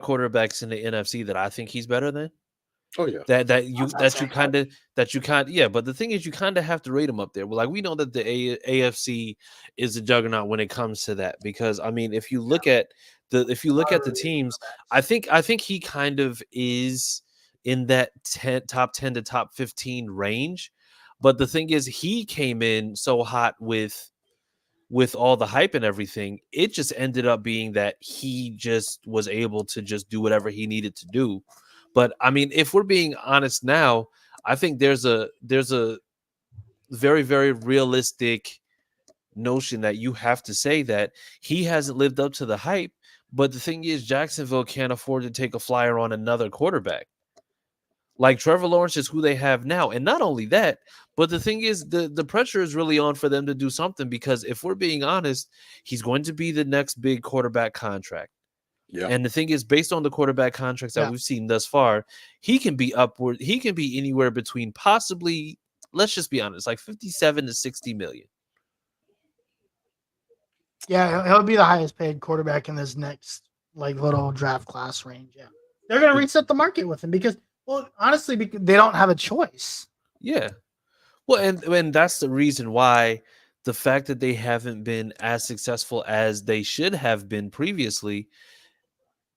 quarterbacks in the NFC that I think he's better than. Oh yeah. I'm not saying that. Yeah, but the thing is you kind of have to rate him up there. Well, like we know that the AFC is a juggernaut when it comes to that because I mean if you look at the teams, I think he kind of is in that top 10 to top 15 range. But the thing is he came in so hot with all the hype and everything. It just ended up being that he just was able to just do whatever he needed to do. But I mean, if we're being honest now, I think there's a very, very realistic notion that you have to say that he hasn't lived up to the hype. But the thing is, Jacksonville can't afford to take a flyer on another quarterback. Like Trevor Lawrence is who they have now. And not only that, but the thing is, the pressure is really on for them to do something because if we're being honest, he's going to be the next big quarterback contract. Yeah. And the thing is, based on the quarterback contracts that we've seen thus far, he can be upward. He can be anywhere between possibly, let's just be honest, like 57 to 60 million. Yeah, he'll be the highest paid quarterback in this next like little draft class range. Yeah, they're gonna reset the market with him because, well, honestly, because they don't have a choice. Yeah. Well, and that's the reason why the fact that they haven't been as successful as they should have been previously,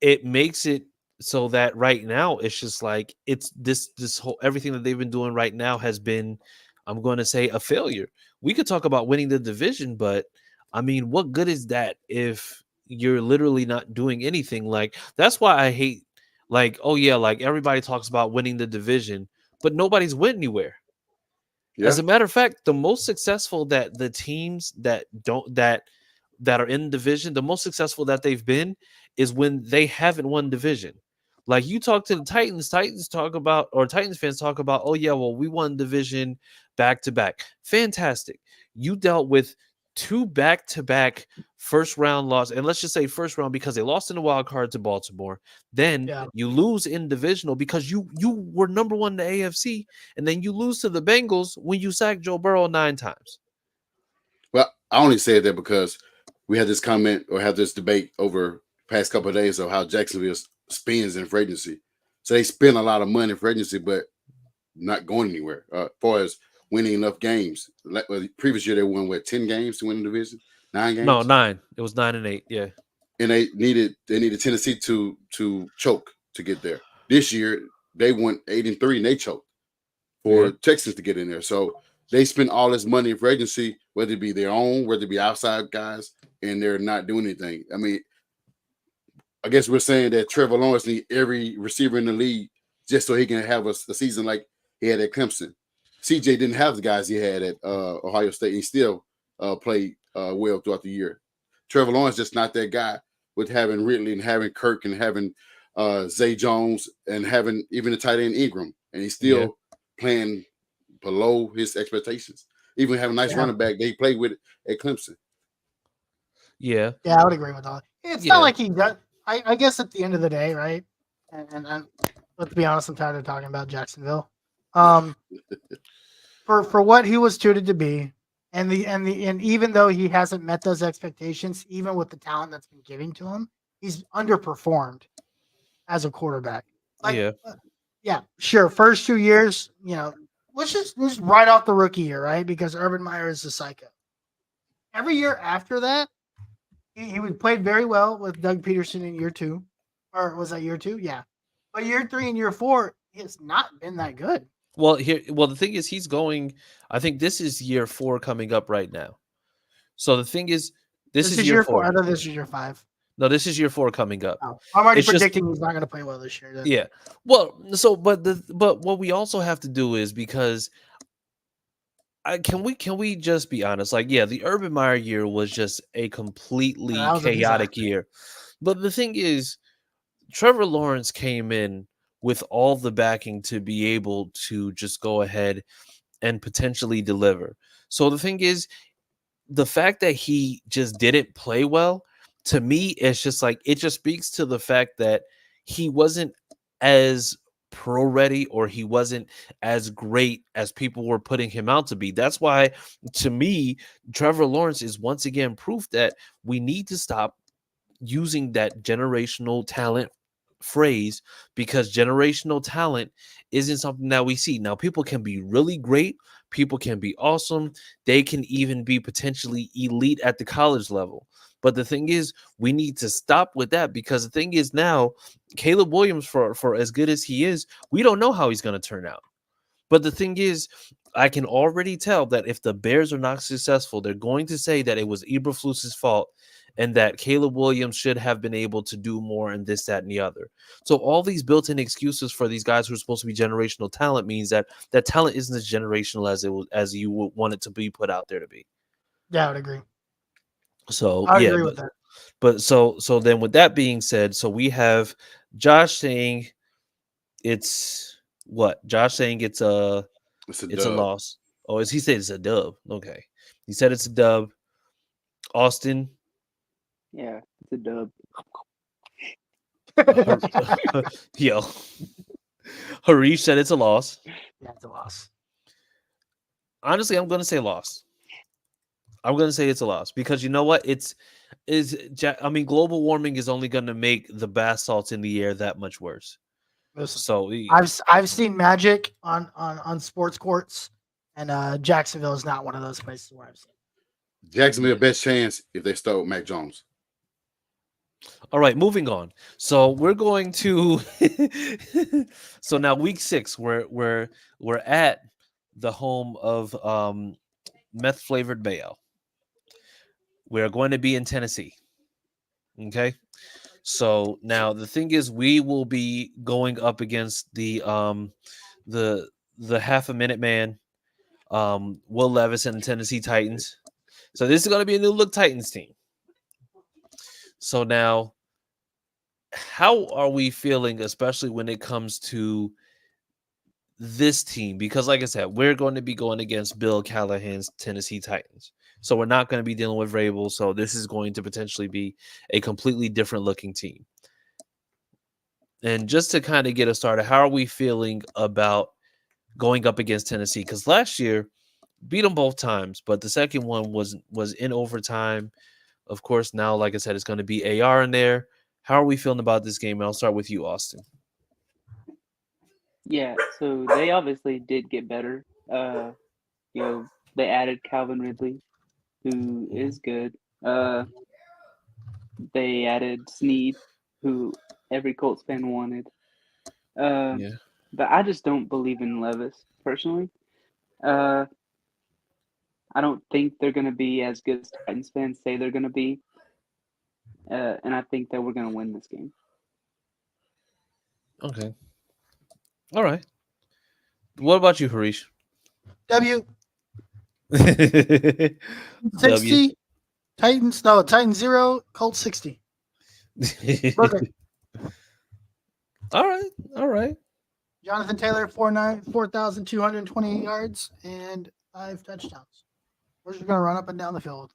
it makes it so that right now it's just like it's this whole everything that they've been doing right now has been, I'm going to say, a failure. We could talk about winning the division, but I mean, what good is that if you're literally not doing anything? Like that's why I hate, like, oh yeah, like everybody talks about winning the division, but nobody's went anywhere. Yeah. As a matter of fact, the most successful that the teams that don't that are in division, the most successful that they've been is when they haven't won division. Like you talk to the Titans talk about, or Titans fans talk about, oh yeah, well, we won division back to back. Fantastic. You dealt with two back-to-back first round loss, and let's just say first round because they lost in the wild card to Baltimore. Then you lose in divisional because you were number one in the AFC, and then you lose to the Bengals when you sacked Joe Burrow 9 times. Well, I only said that because we had this comment or had this debate over the past couple of days of how Jacksonville spends in free agency. So they spend a lot of money for agency, but not going anywhere as far as winning enough games. Like previous year, they won 10 games to win the division, 9 games. No, 9. It was 9 and 8. Yeah, and they needed Tennessee to choke to get there. This year they won 8-3 and they choked for Texans to get in there. So they spend all this money for agency, whether it be their own, whether it be outside guys, and they're not doing anything. I mean, I guess we're saying that Trevor Lawrence needs every receiver in the league just so he can have a season like he had at Clemson. CJ didn't have the guys he had at Ohio State. He still played well throughout the year. Trevor Lawrence just not that guy with having Ridley and having Kirk and having Zay Jones and having even the tight end Ingram. And he's still playing below his expectations. Even having a nice running back that he played with at Clemson. Yeah, I would agree with that. It's not like he does. I guess at the end of the day, right? And let's be honest, I'm tired of talking about Jacksonville. For what he was tutored to be, and even though he hasn't met those expectations, even with the talent that's been given to him, he's underperformed as a quarterback. Yeah, sure. First 2 years, let's just write off the rookie year, right? Because Urban Meyer is a psycho. Every year after that, he played very well with Doug Peterson in year 2, or was that year 2? Yeah, but year 3 and year 4, it's not been that good. Well, the thing is, he's going. I think this is year 4 coming up right now. So the thing is, this is year 4. I know this is year 5. No, this is year 4 coming up. Oh, I'm already predicting he's not going to play well this year. Then. Yeah. Well, so but what we also have to do is because. Can we just be honest? Like, yeah, the Urban Meyer year was just a completely chaotic year. But the thing is, Trevor Lawrence came in with all the backing to be able to just go ahead and potentially deliver. So the thing is, the fact that he just didn't play well, to me, it's just like, it just speaks to the fact that he wasn't as pro ready, or he wasn't as great as people were putting him out to be. That's why, to me, Trevor Lawrence is once again proof that we need to stop using that generational talent phrase because generational talent isn't something that we see. Now, people can be really great, people can be awesome, they can even be potentially elite at the college level. But the thing is, we need to stop with that because the thing is now, Caleb Williams, for as good as he is, we don't know how he's going to turn out. But the thing is, I can already tell that if the Bears are not successful, they're going to say that it was Eberflus's fault and that Caleb Williams should have been able to do more and this, that, and the other. So all these built-in excuses for these guys who are supposed to be generational talent means that that talent isn't as generational as you would want it to be put out there to be. Yeah, I would agree. So I would yeah, agree with that. but so then with that being said, so we have Josh saying it's what? Josh saying it's a dub. loss. Oh, is he said it's a dub? Okay, he said it's a dub. Austin, Yeah, it's a dub. yo, Harish said it's a loss. Yeah, it's a loss. Honestly, I'm gonna say loss. I'm gonna say it's a loss because you know what? I mean, global warming is only gonna make the bath salts in the air that much worse. Listen, So I've seen magic on sports courts, and Jacksonville is not one of those places where I've seen. Jacksonville best chance if they start with Mac Jones. All right, moving on. So we're going to so now week 6, we're at the home of meth flavored mayo. We're going to be in Tennessee. Okay. So now the thing is we will be going up against the half a minute man, Will Levis and the Tennessee Titans. So this is going to be a new look Titans team. So now, how are we feeling, especially when it comes to this team? Because, like I said, we're going to be going against Bill Callahan's Tennessee Titans. So we're not going to be dealing with Vrabel. So this is going to potentially be a completely different looking team. And just to kind of get us started, how are we feeling about going up against Tennessee? Because last year, beat them both times, but the second one was in overtime. Of course, now, like I said, it's going to be AR in there. How are we feeling about this game? And I'll start with you, Austin. Yeah, so they obviously did get better. They added Calvin Ridley, who is good. They added Snead, who every Colts fan wanted. Yeah. But I just don't believe in Levis personally. I don't think they're going to be as good as Titans fans say they're going to be. And I think that we're going to win this game. Okay. All right. What about you, Harish? W W. 60 Titans. No, Titans 0, Colts 60. Perfect. All right. All right. Jonathan Taylor 4,228 yards and 5 touchdowns. We're just gonna run up and down the field.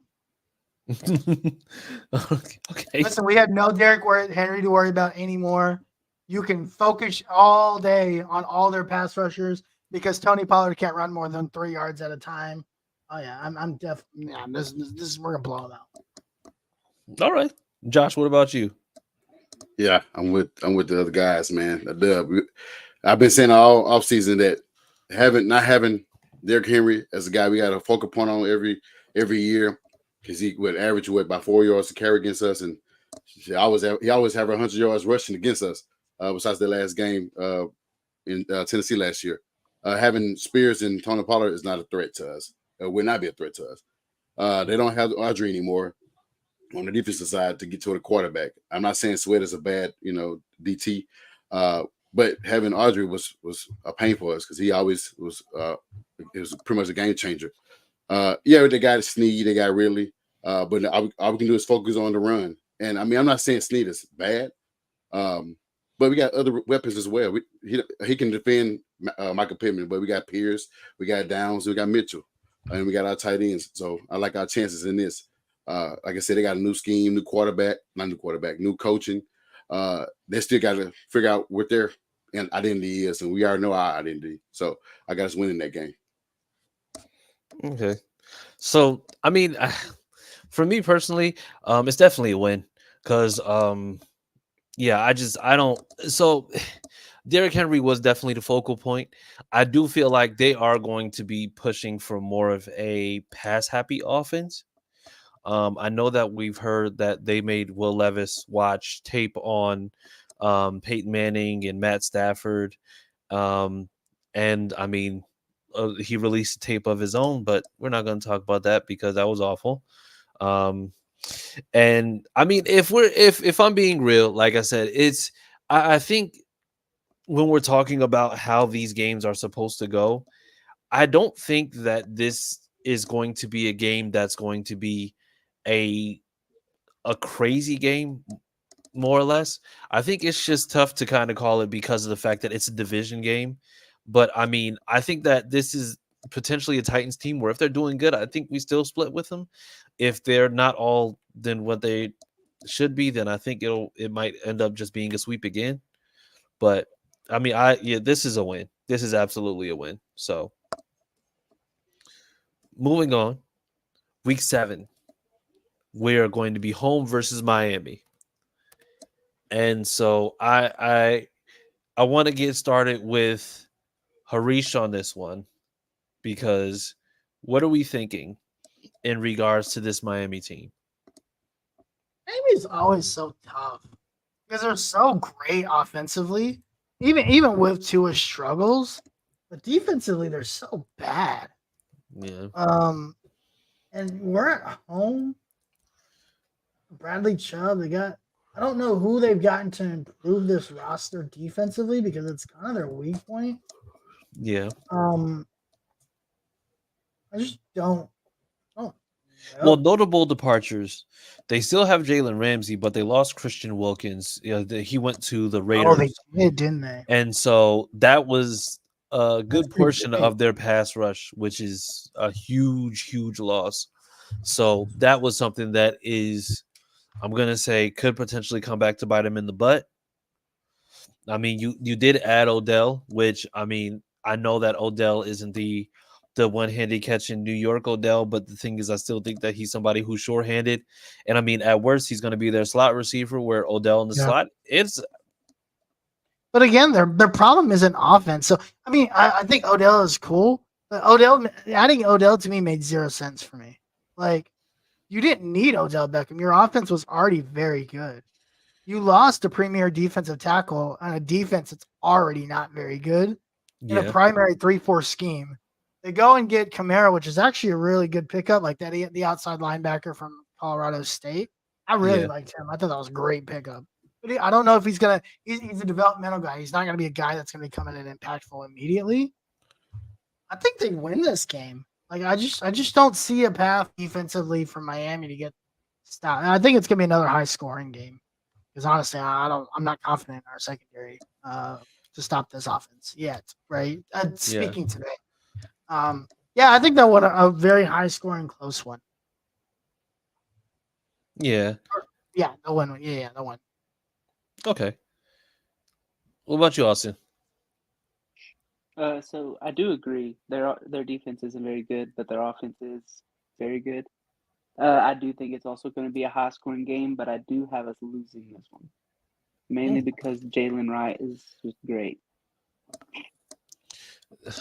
Okay. Listen, we have no Derek Henry to worry about anymore. You can focus all day on all their pass rushers because Tony Pollard can't run more than 3 yards at a time. Oh yeah, I'm definitely. Yeah, this is we're gonna blow them out. All right, Josh. What about you? Yeah, I'm with the other guys, man. A dub. I've been saying all offseason that not having Derrick Henry as a guy we got to focal point on every year because he would average about 4 yards to carry against us, and he always have 100 yards rushing against us. Besides the last game in Tennessee last year, having Spears and Tony Pollard is not a threat to us. Will not be a threat to us. They don't have Audrey anymore on the defensive side to get to the quarterback. I'm not saying Sweat is a bad, DT, but having Audrey was a pain for us because he always was. It was pretty much a game changer. They got Snead, they got Ridley, but all we can do is focus on the run. And I mean, I'm not saying Snead is bad, but we got other weapons as well. He can defend Michael Pittman, but we got Pierce, we got Downs, we got Mitchell, and we got our tight ends. So I like our chances in this. Like I said, they got a new scheme, new coaching. They still got to figure out what their identity is, and we already know our identity. So I got us winning that game. Okay. So, I mean, for me personally, it's definitely a win because, Yeah, I don't. So Derrick Henry was definitely the focal point. I do feel like they are going to be pushing for more of a pass happy offense. I know that we've heard that they made Will Levis watch tape on Peyton Manning and Matt Stafford. Um, and I mean, he released a tape of his own, but we're not going to talk about that because that was awful. Um, and I mean, if I'm being real, like I said, I think when we're talking about how these games are supposed to go, I don't think that this is going to be a game that's going to be a a crazy game, more or less. I think it's just tough to kind of call it because of the fact that it's a division game. But I mean, I think that this is potentially a Titans team where if they're doing good, I think we still split with them. If they're not all then what they should be, then I think it might end up just being a sweep again. But I mean, this is a win. This is absolutely a win. So moving on, week 7, we are going to be home versus Miami. And so I want to get started with Harish on this one because what are we thinking in regards to this Miami team? Miami's always so tough because they're so great offensively. Even with Tua's struggles, but defensively they're so bad. Yeah. And we're at home. Bradley Chubb, they got. I don't know who they've gotten to improve this roster defensively because it's kind of their weak point. Yeah. I just don't. Well, notable departures. They still have Jalen Ramsey, but they lost Christian Wilkins. He went to the Raiders. Oh, they did, didn't they? And so that was a good That's pretty portion big. of their pass rush, which is a huge, huge loss. So that was something that is, I'm gonna say, could potentially come back to bite him in the butt. I mean, you did add Odell, which I mean, I know that Odell isn't the one-handed catch in New York Odell, but the thing is, I still think that he's somebody who's short-handed, and I mean, at worst, he's going to be their slot receiver. Where Odell in the slot, it's. But again, their problem isn't offense. So I mean, I think Odell is cool, but adding Odell to me made 0 sense for me. Like, you didn't need Odell Beckham. Your offense was already very good. You lost a premier defensive tackle on a defense that's already not very good in a primary 3-4 scheme. They go and get Kamara, which is actually a really good pickup, like that the outside linebacker from Colorado State. I really liked him. I thought that was a great pickup. But I don't know if he's gonna. He's a developmental guy. He's not gonna be a guy that's gonna be coming in impactful immediately. I think they win this game. Like I just don't see a path defensively for Miami to get stopped. And I think it's gonna be another high scoring game. Because honestly, I'm not confident in our secondary to stop this offense yet. Right? Speaking today, I think that was a very high scoring, close one. Yeah. They'll win. Yeah, they'll win. Okay. What about you, Austin? So I do agree. Their defense isn't very good, but their offense is very good. I do think it's also going to be a high scoring game, but I do have us losing this one. Mainly because Jalen Wright is just great.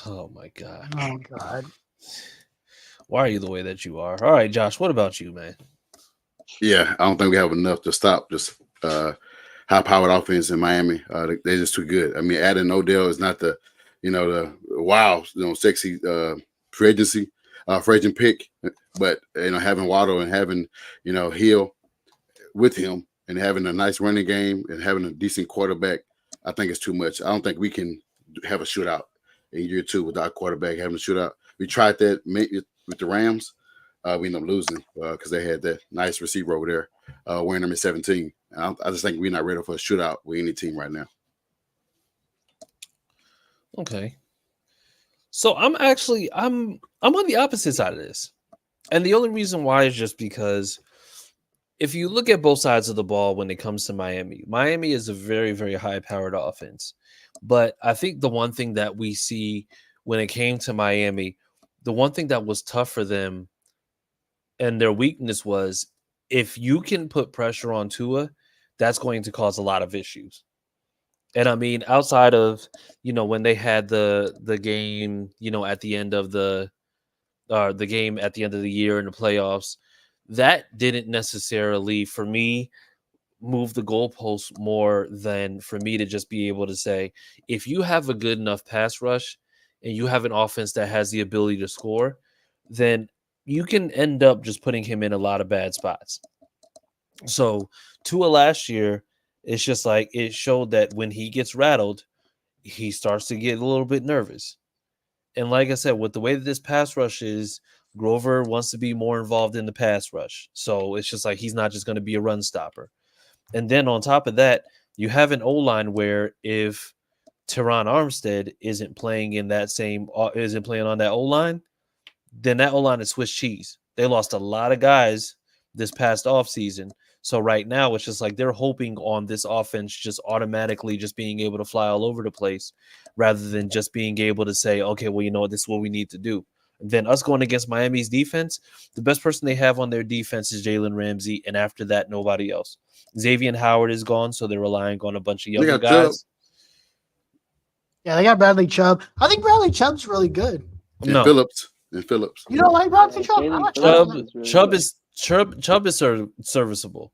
Oh my God. Oh God. Why are you the way that you are? All right, Josh, what about you, man? Yeah, I don't think we have enough to stop this high-powered offense in Miami. They're just too good. I mean, adding Odell is not the wow, sexy free agent pick, but having Waddle and having Hill with him and having a nice running game and having a decent quarterback, I think it's too much. I don't think we can have a shootout in year 2 without quarterback having a shootout. We tried that with the Rams. We ended up losing because they had that nice receiver over there wearing number 17. I just think we're not ready for a shootout with any team right now. Okay. So I'm on the opposite side of this. And the only reason why is just because if you look at both sides of the ball when it comes to Miami is a very, very high-powered offense. But I think the one thing that we see when it came to Miami, the one thing that was tough for them and their weakness was if you can put pressure on Tua, that's going to cause a lot of issues. And I mean, outside of when they had the game, at the end of the game at the end of the year in the playoffs, that didn't necessarily, for me, move the goalposts more than for me to just be able to say, if you have a good enough pass rush and you have an offense that has the ability to score, then you can end up just putting him in a lot of bad spots. So Tua last year, it's just like it showed that when he gets rattled, he starts to get a little bit nervous. And like I said, with the way that this pass rush is, Grover wants to be more involved in the pass rush. So it's just like he's not just going to be a run stopper. And then on top of that, you have an O-line where if Teron Armstead isn't playing on that O-line, then that O-line is Swiss cheese. They lost a lot of guys this past offseason. So right now it's just like they're hoping on this offense just automatically just being able to fly all over the place rather than just being able to say, okay, well, you know what, this is what we need to do. And then us going against Miami's defense, the best person they have on their defense is Jalen Ramsey, and after that, nobody else. Xavier Howard is gone, so they're relying on a bunch of younger guys. Yeah, they got Bradley Chubb. I think Bradley Chubb's really good. And Phillips. You don't like Bradley Chubb? I like Chubb is serviceable.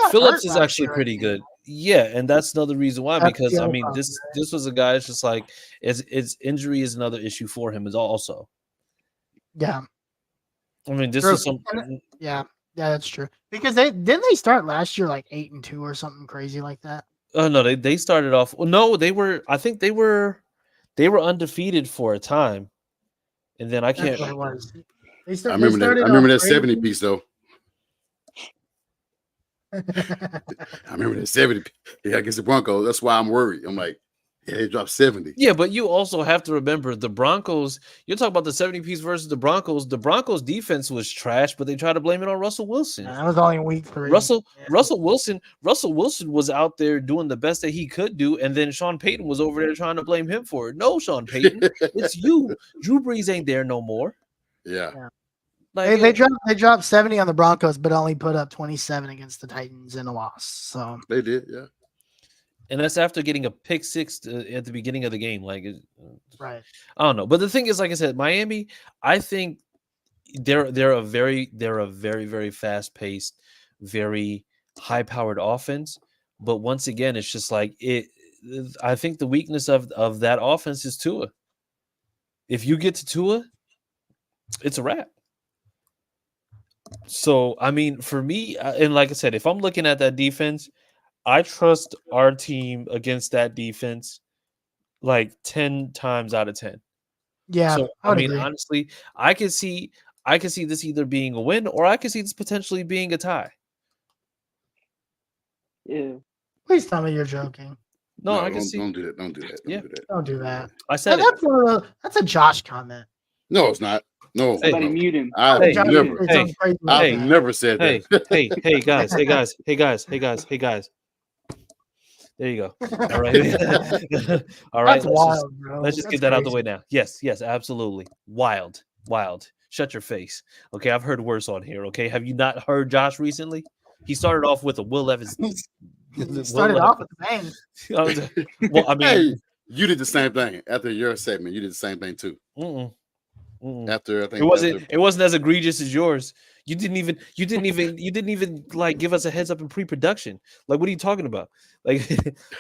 Phillips is actually pretty good. Yeah, and that's another reason why, because I mean this was a guy. It's just like its injury is another issue for him as also. Yeah, I mean this is something. Yeah, that's true. Because they start last year like 8-2 or something crazy like that. Oh no, they started off. Well, no, they were. I think they were undefeated for a time, and then I can't. That's what it was. I remember that 70 piece though. I remember that 70. Yeah, against the Broncos. That's why I'm worried. I'm like, yeah, they dropped 70. Yeah, but you also have to remember the Broncos. You're talking about the 70 piece versus the Broncos. The Broncos defense was trash, but they tried to blame it on Russell Wilson. That was only week 3. Russell Wilson was out there doing the best that he could do, and then Sean Payton was over there trying to blame him for it. No, Sean Payton, it's you. Drew Brees ain't there no more. Yeah. Like, they dropped 70 on the Broncos, but only put up 27 against the Titans in a loss. So they did, yeah. And that's after getting a pick 6 at the beginning of the game. Like, right. I don't know. But the thing is, like I said, Miami, I think they're a very, very fast paced, very high powered offense. But once again, it's just like it. I think the weakness of that offense is Tua. If you get to Tua, it's a wrap. So, I mean, for me, and like I said, if I'm looking at that defense, I trust our team against that defense like 10 times out of 10. Yeah. So, I mean, honestly, I can see this either being a win or I can see this potentially being a tie. Yeah. Please tell me you're joking. No, I can see. Don't do that. Don't do that. Don't do that. I said that's a Josh comment. No, it's not. No. Somebody mute him. I've never said that. Hey guys. There you go. All right. All right. Let's just get that out the way now. Yes, absolutely. Wild. Shut your face. Okay, I've heard worse on here. Okay, have you not heard Josh recently? He started off with a Will Levis. Started off with a bang. Well, I mean, hey, you did the same thing after your segment. You did the same thing too. After I think it wasn't as egregious as yours. You didn't even like give us a heads up in pre-production. Like, what are you talking about? Like,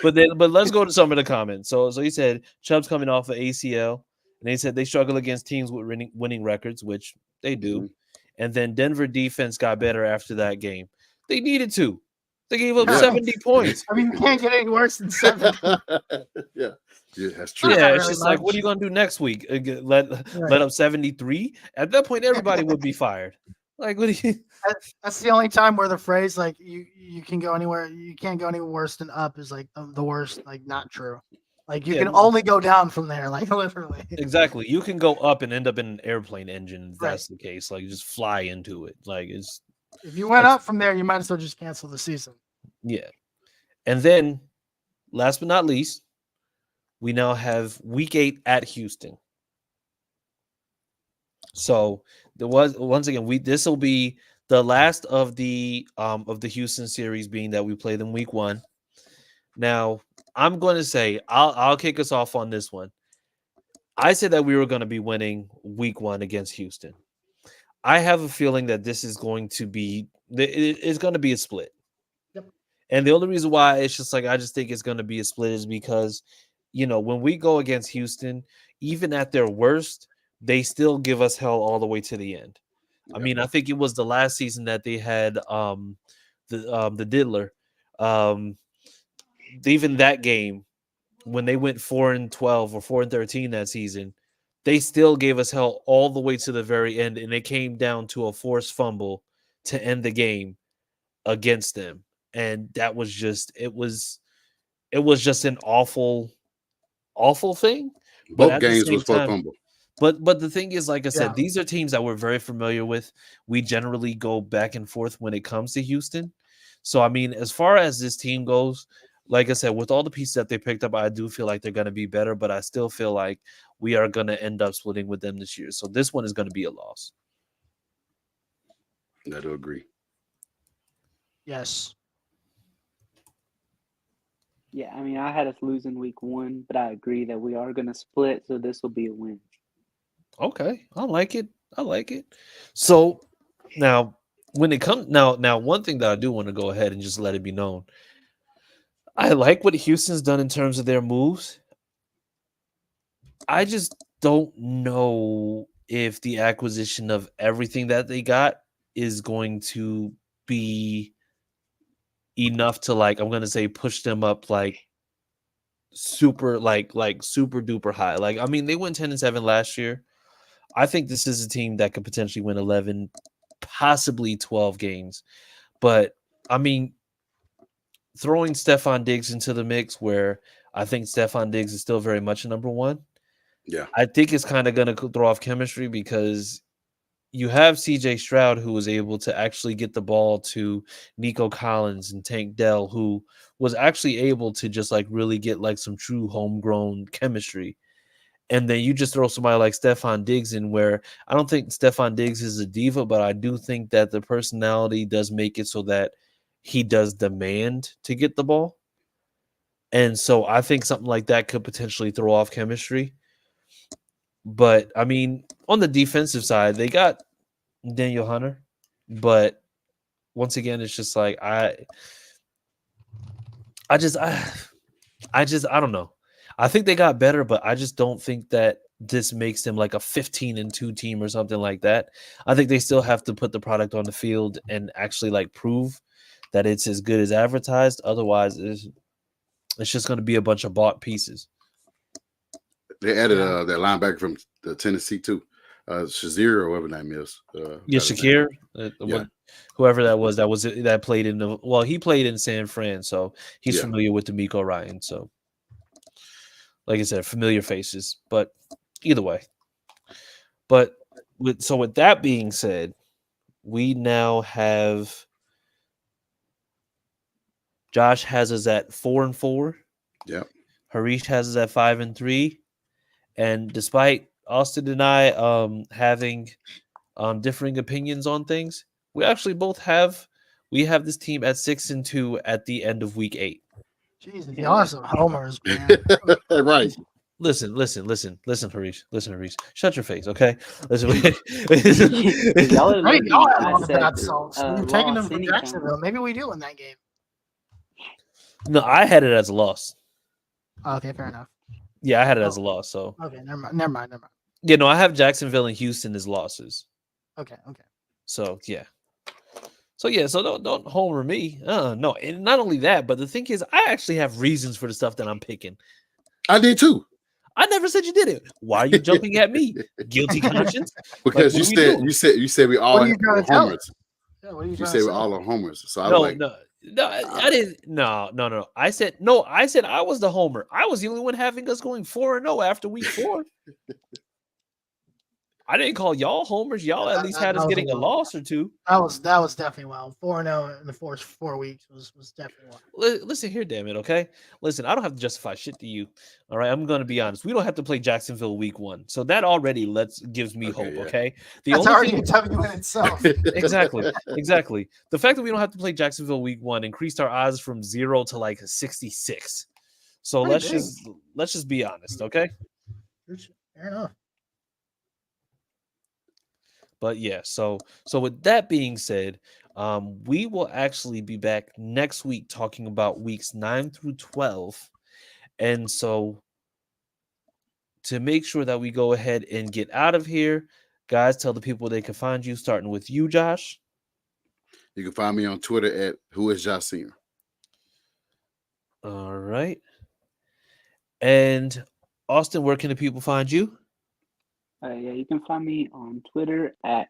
but let's go to some of the comments. So he said Chubb's coming off of ACL, and they said they struggle against teams with winning records, which they do. Mm-hmm. And then Denver defense got better after that game. They needed to. They gave up 70 points. I mean, you can't get any worse than 70. Yeah, that's true. Yeah, it's just like, what are you going to do next week? Let up 73? At that point, everybody would be fired. Like, what do you? That's the only time where the phrase like you can go anywhere, you can't go any worse than up is like the worst. Like, not true. Like, you can only go down from there. Like, literally. Exactly. You can go up and end up in an airplane engine. If that's the case. Like, just fly into it. Like, it's. If you went up from there, you might as well just cancel the season. Yeah. And then, last but not least, we now have week 8 at Houston. So once again, this will be the last of the Houston series being that we played in week 1. Now, I'm going to say I'll kick us off on this one. I said that we were going to be winning week 1 against Houston. I have a feeling that this is going to be it's going to be a split. Yep. And the only reason why it's just like I just think it's going to be a split is because when we go against Houston, even at their worst, they still give us hell all the way to the end. I mean, I think it was the last season that they had the Diddler. Even that game, when they went 4-12 or 4-13 that season, they still gave us hell all the way to the very end, and it came down to a forced fumble to end the game against them. And that was just it was just an awful thing. But Both at the games same was for time, fumble. but the thing is, like I said, Yeah. these are teams that we're very familiar with. We generally go back and forth when it comes to Houston. So, I mean, as far as this team goes, like I said, with all the pieces that they picked up, I do feel like they're going to be better, but I still feel like we are going to end up splitting with them this year. So this one is going to be a loss. I do agree. Yes. Yeah, I mean, I had us losing week 1, but I agree that we are going to split, so this will be a win. Okay, I like it. So now, when it comes now, one thing that I do want to go ahead and just let it be known, I like what Houston's done in terms of their moves. I just don't know if the acquisition of everything that they got is going to be enough to, like, I'm gonna say, push them up like super super duper high. Like, I mean, they went 10-7 last year. I think this is a team that could potentially win 11, possibly 12 games. But I mean, throwing Stephon Diggs into the mix, where I think Stephon Diggs is still very much a number one. Yeah. I think it's kind of going to throw off chemistry because you have CJ Stroud, who was able to actually get the ball to Nico Collins and Tank Dell, who was actually able to just like really get like some true homegrown chemistry. And then you just throw somebody like Stephon Diggs in, where I don't think Stephon Diggs is a diva, but I do think that the personality does make it so that he does demand to get the ball. And so I think something like that could potentially throw off chemistry. But I mean, on the defensive side, they got Daniel Hunter, but once again, it's just like I don't know. I think they got better, but I just don't think that this makes them like a 15-2 team or something like that. I think they still have to put the product on the field and actually like prove that it's as good as advertised. Otherwise, it's just going to be a bunch of bought pieces. They added that linebacker from the Tennessee too, Shazier or whatever name is. Shakir, Yeah. whoever that played in he played in San Fran, so he's familiar with D'Amico Ryan. So, like I said, familiar faces. But either way, with that being said, we now have Josh has us at 4-4. Yep. Harish has us at 5-3. And despite Austin and I having differing opinions on things, we actually both have this team at 6-2 at the end of week 8. Jesus, y'all are some homers, man. Right. Listen, Harish. Shut your face, okay? Listen, Y'all are Right, lucky y'all have I all the said bad salts. You're taking them loss from anytime. Jacksonville. Maybe we do in that game. No, I had it as a loss. Okay, fair enough. Yeah, I had it as a loss. So okay, never mind. yeah, no, I have Jacksonville and Houston as losses. Okay. So yeah. So don't homer me. No, and not only that, but the thing is, I actually have reasons for the stuff that I'm picking. I did too. I never said you did it. Why are you jumping at me? Guilty conscience? Because Like, you said we all What are you trying to tell homers. Yeah, what are you You trying said to we're say? all on homers. So I was like, no, I didn't. No. I said I was the homer. I was the only one having us going 4-0 after week 4. I didn't call y'all homers. Y'all at least had us That was getting a wild. loss or two. That was definitely wild. 4-0 in the first 4 weeks was definitely wild. Listen here, damn it, okay? Listen, I don't have to justify shit to you. All right, I'm gonna be honest. We don't have to play Jacksonville week 1, so that already gives me hope. yeah. Okay, the That's only already thing a W in itself. exactly. The fact that we don't have to play Jacksonville week 1 increased our odds from 0 to like 66. So Pretty let's just be honest, okay? Fair enough. But yeah, so with that being said, we will actually be back next week talking about weeks 9 through 12. And so to make sure that we go ahead and get out of here, guys, tell the people they can find you, starting with you, Josh. You can find me on Twitter at whoisJoshsenior. All right. And Austin, where can the people find you? Yeah, you can find me on Twitter at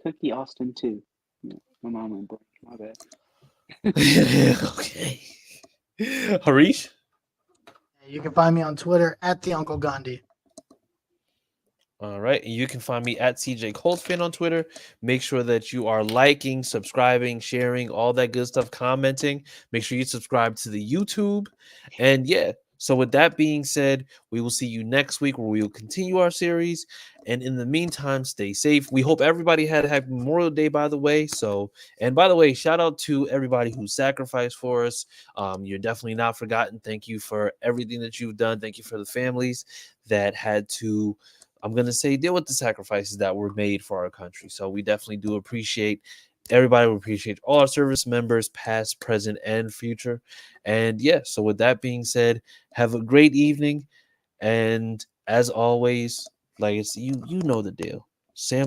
Cookie Austin 2. Yeah, my mom went blank. My bad. Okay. Harish? You can find me on Twitter at the Uncle Gandhi. All right. And you can find me at CJ Coltsfan on Twitter. Make sure that you are liking, subscribing, sharing, all that good stuff, commenting. Make sure you subscribe to the YouTube. And yeah, so with that being said, we will see you next week where we will continue our series. And in the meantime, stay safe. We hope everybody had a happy Memorial Day, by the way. And by the way, shout out to everybody who sacrificed for us. You're definitely not forgotten. Thank you for everything that you've done. Thank you for the families that had to, I'm going to say, deal with the sacrifices that were made for our country. So we definitely do appreciate everybody. We appreciate all our service members, past, present, and future. And yeah, so with that being said, have a great evening. And as always, like it's, you know the deal. Sam